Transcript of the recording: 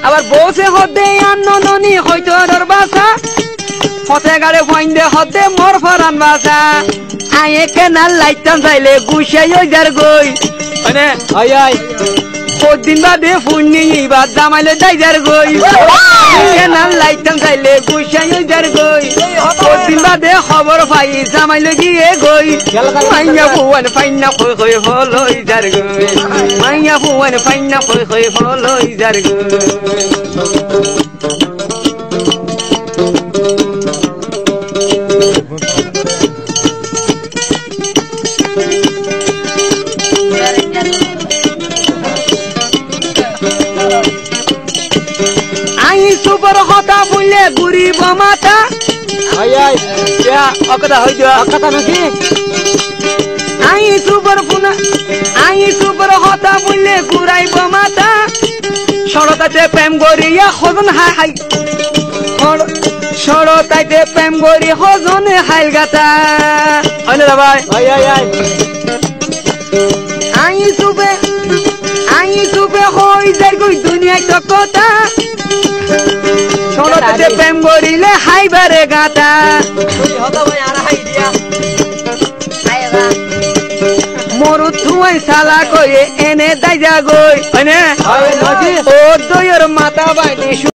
আবার বসে হতে আননি হয়তো বাসা হতে গাড়ে ফাইন্দে হতে মোর ফরান বাসা আয়ে কেনাল লাইতাম চাইলে গুছাই ওই যার গই মানে আয় আয় কদিন বাদে ফোন নিয়ে এবার দামাইলে যাই যার গই কেনাল লাইতাম চাইলে গুছাই ওই যার গই কদিন বাদে খবর পাই জামাইলে গিয়ে গই মাইয়া ফুয়ান ফাইনা কই কই হলই যার গই মাইয়া ফুয়ান ফাইনা কই কই হলই যার গই সুপর কথা বললে গুরিব মাথা আয় আয় অকথা হই যা কথা নাকি সুপর কথা বললে গুরাইব মাথা সরতাতে প্রেম করিয়া হজন হাই হাই সরতাইতে প্রেম করি হজনে হাইল গাতা হয় না ভাই আয় আয় আয় সুপে হই যাই কই দুনিয়ায় তো কথা সরতাতে প্রেম করিলে হাইবারে গাতা মরু তুই সালা কয়ে এনে দাই যা গই ও দইয়ের মাথা বাইনি